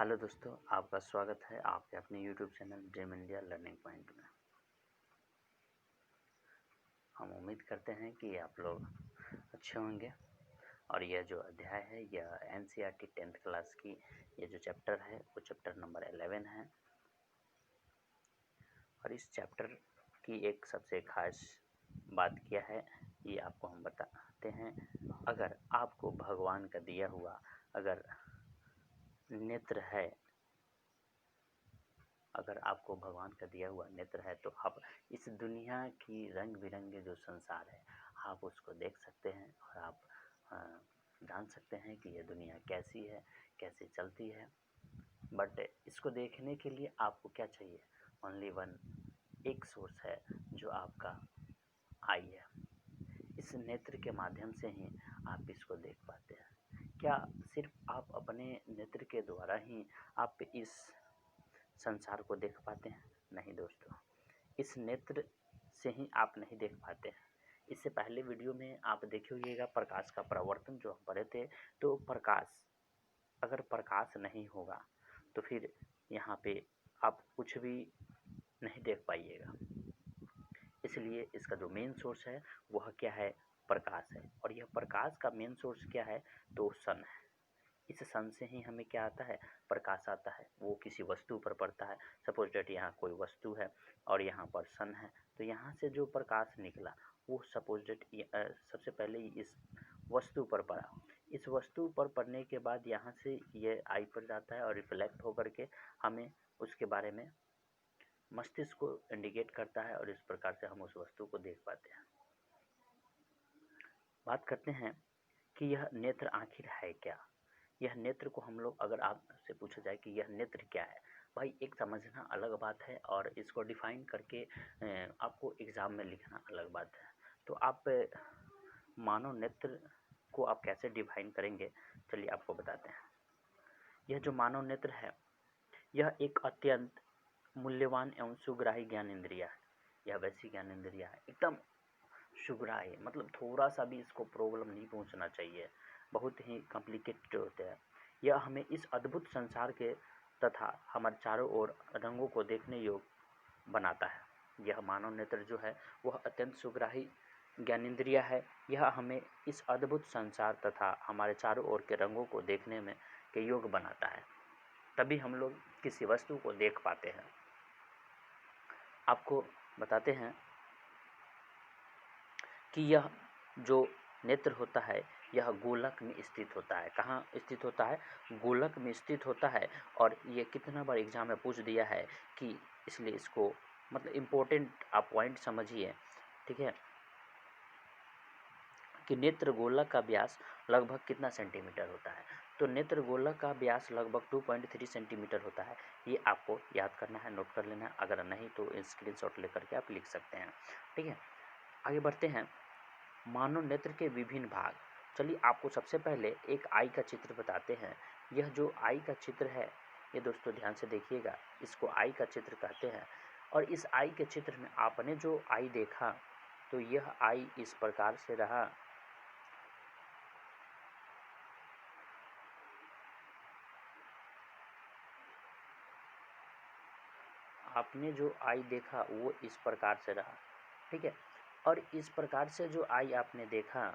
Hello दोस्तों, आपका स्वागत है आपके अपने YouTube channel dream India learning point में। हम उम्मीद करते हैं कि आप लोग अच्छे होंगे और यह जो अध्याय है यह एनसीईआरटी 10th क्लास की ये जो चैप्टर है वो चैप्टर नंबर 11 है। और इस चैप्टर की एक सबसे खास बात क्या है ये आपको हम बताते हैं। अगर आपको भगवान का दिया हुआ अगर नेत्र है, अगर आपको भगवान का दिया हुआ नेत्र है तो आप इस दुनिया की रंग बिरंगे जो संसार है आप उसको देख सकते हैं और आप जान सकते हैं कि ये दुनिया कैसी है, कैसे चलती है। बट इसको देखने के लिए आपको क्या चाहिए? ओनली वन, एक सोर्स है जो आपका आई है। इस नेत्र के माध्यम से ही आप इसको देख पाते हैं। क्या सिर्फ आप अपने नेत्र के द्वारा ही आप इस संसार को देख पाते हैं? नहीं दोस्तों, इस नेत्र से ही आप नहीं देख पाते हैं। इससे पहले वीडियो में आप देखे होइएगा प्रकाश का प्रवर्तन जो हम पढ़े थे। तो प्रकाश, अगर प्रकाश नहीं होगा तो फिर यहाँ पे आप कुछ भी नहीं देख पाइएगा। इसलिए इसका जो मेन सोर्स है वह क्या है? प्रकाश है। और यह प्रकाश का मेन सोर्स क्या है? तो सन है। इस सन से ही हमें क्या आता है? प्रकाश आता है। वो किसी वस्तु पर पड़ता है। सपोज डेट यहाँ कोई वस्तु है और यहाँ पर सन है, तो यहाँ से जो प्रकाश निकला वो सपोज डेट सबसे पहले इस वस्तु पर पड़ा। इस वस्तु पर पड़ने के बाद यहाँ से ये आई पर जाता है और रिफ्लेक्ट होकर के हमें उसके बारे में मस्तिष्क को इंडिकेट करता है और इस प्रकार से हम उस वस्तु को देख पाते हैं। बात करते हैं कि यह नेत्र आखिर है क्या। यह नेत्र को हम लोग, अगर आपसे पूछा जाए कि यह नेत्र क्या है, भाई एक समझना अलग बात है और इसको डिफाइन करके आपको एग्ज़ाम में लिखना अलग बात है। तो आप मानव नेत्र को आप कैसे डिफाइन करेंगे, चलिए आपको बताते हैं। यह जो मानव नेत्र है यह एक अत्यंत मूल्यवान एवं सुग्राही ज्ञान इंद्रिया है। यह वैसी ज्ञान इंद्रिया है एकदम सुग्राही, मतलब थोड़ा सा भी इसको प्रॉब्लम नहीं पहुंचना चाहिए, बहुत ही कॉम्प्लिकेटेड होते हैं। यह हमें इस अद्भुत संसार के तथा हमारे चारों ओर रंगों को देखने योग्य बनाता है। यह मानव नेत्र जो है वह अत्यंत सुग्राही ज्ञानेंद्रिय है। यह हमें इस अद्भुत संसार तथा हमारे चारों ओर के रंगों को देखने में के योग्य बनाता है, तभी हम लोग किसी वस्तु को देख पाते हैं। आपको बताते हैं कि यह जो नेत्र होता है यह गोलक में स्थित होता है। कहाँ स्थित होता है? गोलक में स्थित होता है। और ये कितना बार एग्जाम में पूछ दिया है कि इसलिए इसको मतलब इम्पोर्टेंट आप पॉइंट समझिए, ठीक है, कि नेत्र गोलक का व्यास लगभग कितना सेंटीमीटर होता है। तो नेत्र गोलक का व्यास लगभग 2.3 सेंटीमीटर होता है। ये आपको याद करना है, नोट कर लेना है। अगर नहीं तो स्क्रीनशॉट लेकर के आप लिख सकते हैं, ठीक है। आगे बढ़ते हैं। मानव नेत्र के विभिन्न भाग। चलिए आपको सबसे पहले एक आई का चित्र बताते हैं। यह जो आई का चित्र है ये दोस्तों ध्यान से देखिएगा, इसको आई का चित्र कहते हैं। और इस आई के चित्र में आपने जो आई देखा तो यह आई इस प्रकार से रहा। आपने जो आई देखा वो इस प्रकार से रहा, ठीक है। और इस प्रकार से जो आई आपने देखा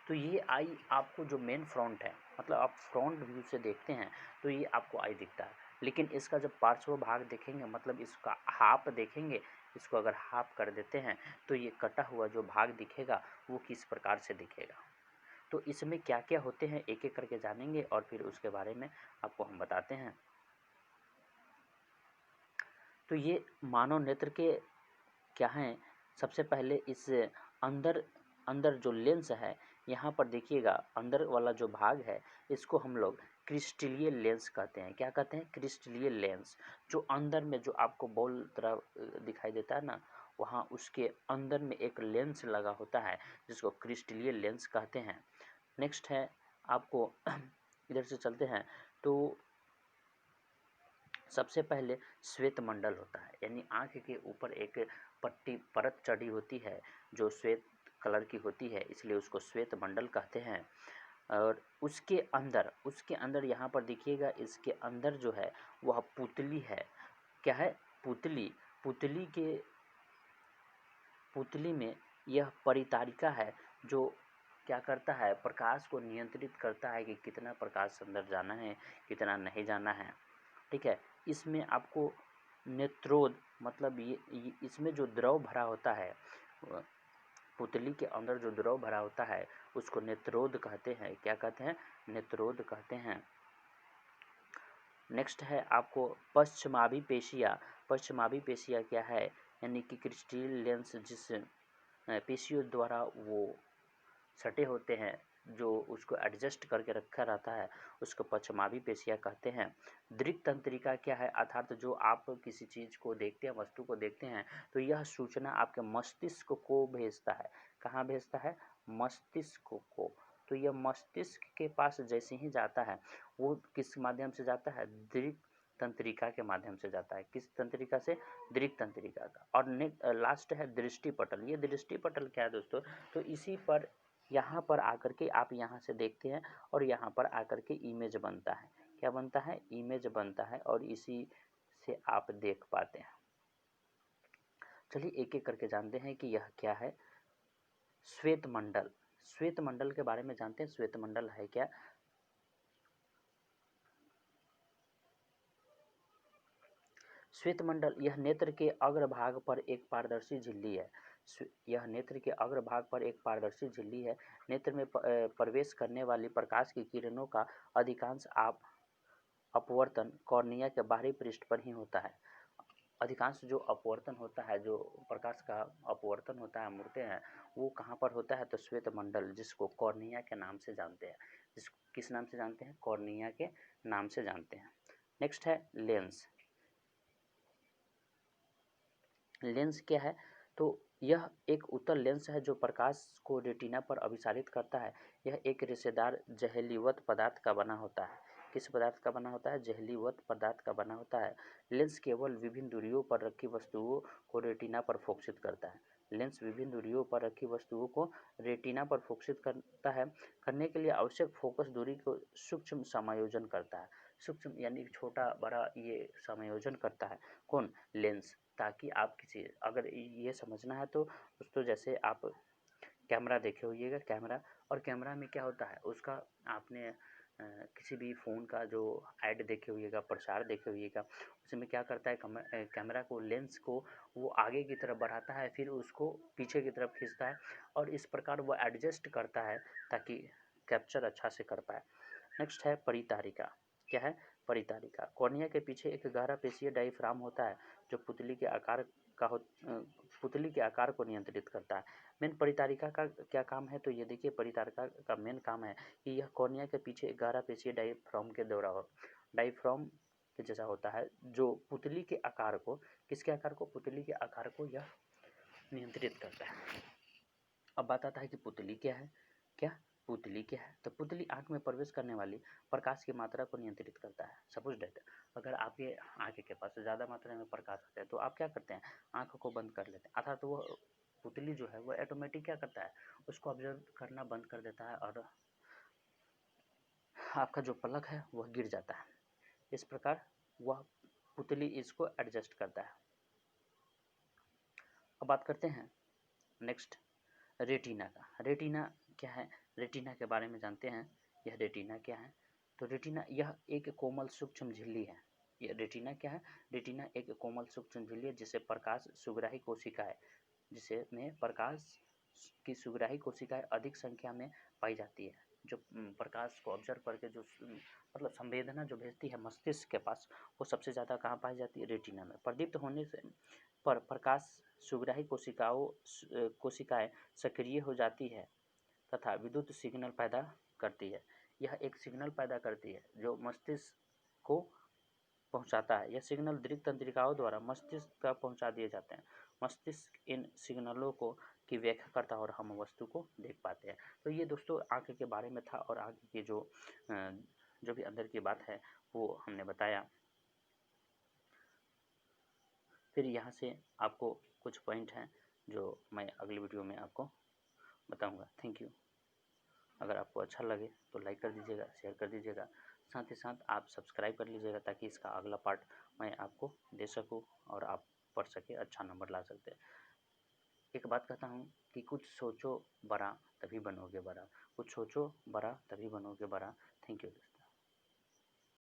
तो ये आई आपको जो मेन फ्रंट है, मतलब आप फ्रंट व्यू से देखते हैं तो ये आपको आई दिखता है। लेकिन इसका जब पार्श्व भाग देखेंगे, मतलब इसका हाफ देखेंगे, इसको अगर हाफ कर देते हैं तो ये कटा हुआ जो भाग दिखेगा वो किस प्रकार से दिखेगा। तो इसमें क्या क्या होते हैं एक एक करके जानेंगे और फिर उसके बारे में आपको हम बताते हैं। तो ये मानव नेत्र के क्या हैं? सबसे पहले इस अंदर अंदर जो लेंस है यहाँ पर देखिएगा, अंदर वाला जो भाग है इसको हम लोग क्रिस्टलीय लेंस कहते हैं। क्या कहते हैं? क्रिस्टलीय लेंस। जो अंदर में जो आपको बॉल तरह दिखाई देता है ना, वहाँ उसके अंदर में एक लेंस लगा होता है जिसको क्रिस्टलीय लेंस कहते हैं। नेक्स्ट है आपको इधर से चलते हैं तो सबसे पहले श्वेत मंडल होता है, यानी आँख के ऊपर एक पट्टी परत चढ़ी होती है जो श्वेत कलर की होती है, इसलिए उसको श्वेत मंडल कहते हैं। और उसके अंदर यहाँ पर देखिएगा, इसके अंदर जो है वह पुतली है। क्या है? पुतली। पुतली में यह परितारिका है जो क्या करता है, प्रकाश को नियंत्रित करता है कि कितना प्रकाश अंदर जाना है, कितना नहीं जाना है। ठीक है। इसमें आपको नेत्रोद, मतलब ये इसमें जो द्रव भरा होता है, पुतली के अंदर जो द्रव भरा होता है उसको नेत्रोद कहते हैं। क्या कहते हैं? नेत्रोद कहते हैं। नेक्स्ट है आपको पश्चिमाभिपेशिया। पश्चिमाभिपेशिया क्या है? यानी कि क्रिस्टल लेंस जिस पेशियों द्वारा वो सटे होते हैं, जो उसको एडजस्ट करके रखा रहता है, उसको पश्चिमाभिपेशिया कहते हैं। दृक् तंत्रिका क्या है? अर्थात जो आप किसी चीज़ को देखते हैं, वस्तु को देखते हैं, तो यह सूचना आपके मस्तिष्क को भेजता है। कहाँ भेजता है? मस्तिष्क को। तो यह मस्तिष्क के पास जैसे ही जाता है, वो किस माध्यम से जाता है? दृक् तंत्रिका के माध्यम से जाता है। किस तंत्रिका से? दृक् तंत्रिका का। और लास्ट है दृष्टिपटल। ये दृष्टिपटल क्या है दोस्तों? तो इसी पर यहाँ पर आकर के आप यहाँ से देखते हैं और यहाँ पर आकर के इमेज बनता है। क्या बनता है? इमेज बनता है, और इसी से आप देख पाते हैं। चलिए एक एक करके जानते हैं कि यह क्या है। श्वेत मंडल। श्वेत मंडल के बारे में जानते हैं। श्वेत मंडल है क्या? श्वेत मंडल यह नेत्र के अग्रभाग पर एक पारदर्शी झिल्ली है। यह नेत्र के अग्रभाग पर एक पारदर्शी झिल्ली है। नेत्र में प्रवेश करने वाली प्रकाश की किरणों का अधिकांश अपवर्तन कॉर्निया के बाहरी पृष्ठ पर ही होता है। अधिकांश जो अपवर्तन होता है, जो प्रकाश का अपवर्तन होता है, मुड़ते हैं, वो कहाँ पर होता है? तो श्वेत मंडल, जिसको कॉर्निया के नाम से जानते हैं। किस नाम से जानते हैं? कॉर्निया के नाम से जानते हैं। नेक्स्ट है लेंस। लेंस क्या है? तो यह एक उत्तल लेंस है जो प्रकाश को रेटिना पर अभिसारित करता है। यह एक रेशेदार जहलीवत पदार्थ का बना होता है। किस पदार्थ का बना होता है? जहलीवत पदार्थ का बना होता है। लेंस केवल विभिन्न दूरियों पर रखी वस्तुओं को रेटिना पर फोकसित करता है। लेंस विभिन्न दूरियों पर रखी वस्तुओं को रेटिना पर फोकसित करता है। करने के लिए आवश्यक फोकस दूरी को सूक्ष्म समायोजन करता है। सूक्ष्म यानी छोटा बड़ा ये समायोजन करता है। कौन? लेंस। ताकि आप किसी, अगर ये समझना है तो दोस्तों, जैसे आप कैमरा देखे होइएगा, कैमरा में क्या होता है, उसका आपने किसी भी फ़ोन का जो ऐड देखे होइएगा, प्रचार देखे होइएगा, उसमें क्या करता है, कैमरा को, लेंस को वो आगे की तरफ बढ़ाता है, फिर उसको पीछे की तरफ खींचता है, और इस प्रकार वो एडजस्ट करता है ताकि कैप्चर अच्छा से कर पाए। नेक्स्ट है परितारिका। क्या है? परितारिका। कॉर्निया के पीछे एक गहरा पेशीय डायफ्राम होता है जो पुतली के आकार को नियंत्रित करता है। मेन परितारिका का क्या काम है? तो ये देखिए, परितारिका का मेन काम है कि यह कॉर्निया के पीछे एक गहरा पेशीय डायफ्राम के जैसा होता है, जो पुतली के आकार को, किसके आकार को? पुतली के आकार को यह नियंत्रित करता है। अब बात आता है कि पुतली क्या है। क्या पुतली क्या है? तो पुतली आंख में प्रवेश करने वाली प्रकाश की मात्रा को नियंत्रित करता है। सपोज डेट, अगर आपके आंख के पास ज़्यादा मात्रा में प्रकाश आता है तो आप क्या करते हैं? आंख को बंद कर लेते हैं। अर्थात तो वो पुतली जो है वो ऑटोमेटिक क्या करता है? उसको ऑब्जर्व करना बंद कर देता है, और आपका जो पलक है वह गिर जाता है। इस प्रकार वह पुतली इसको एडजस्ट करता है। अब बात करते हैं नेक्स्ट रेटिना का। रेटिना क्या है? रेटिना के बारे में जानते हैं। यह रेटिना क्या है? तो रेटिना यह एक कोमल सूक्ष्म झिल्ली है। यह रेटिना क्या है? रेटिना एक कोमल सूक्ष्म झिल्ली है जिसे प्रकाश सुग्राही कोशिकाएं, जिसे में प्रकाश की सुग्राही कोशिकाएं अधिक संख्या में पाई जाती है। जो प्रकाश को ऑब्जर्व करके जो मतलब संवेदना जो भेजती है मस्तिष्क के पास, वो सबसे ज़्यादा कहाँ पाई जाती है? रेटिना में। प्रदीप्त होने से पर प्रकाश सुग्राही कोशिकाएं सक्रिय हो जाती है तथा विद्युत सिग्नल पैदा करती है। यह एक सिग्नल पैदा करती है जो मस्तिष्क को पहुंचाता है। यह सिग्नल दृक् तंत्रिकाओं द्वारा मस्तिष्क तक पहुंचा दिए जाते हैं। मस्तिष्क इन सिग्नलों को की व्याख्या करता है और हम वस्तु को देख पाते हैं। तो ये दोस्तों आँख के बारे में था, और आँख की जो भी अंदर की बात है वो हमने बताया। फिर यहाँ से आपको कुछ पॉइंट हैं जो मैं अगली वीडियो में आपको बताऊंगा। Thank you. अगर आपको अच्छा लगे तो लाइक कर दीजिएगा, शेयर कर दीजिएगा, साथ ही साथ आप सब्सक्राइब कर लीजिएगा ताकि इसका अगला पार्ट मैं आपको दे सकूँ और आप पढ़ सके, अच्छा नंबर ला सकते हैं। एक बात कहता हूँ कि कुछ सोचो बड़ा तभी बनोगे बड़ा, कुछ सोचो बड़ा तभी बनोगे बड़ा। Thank you.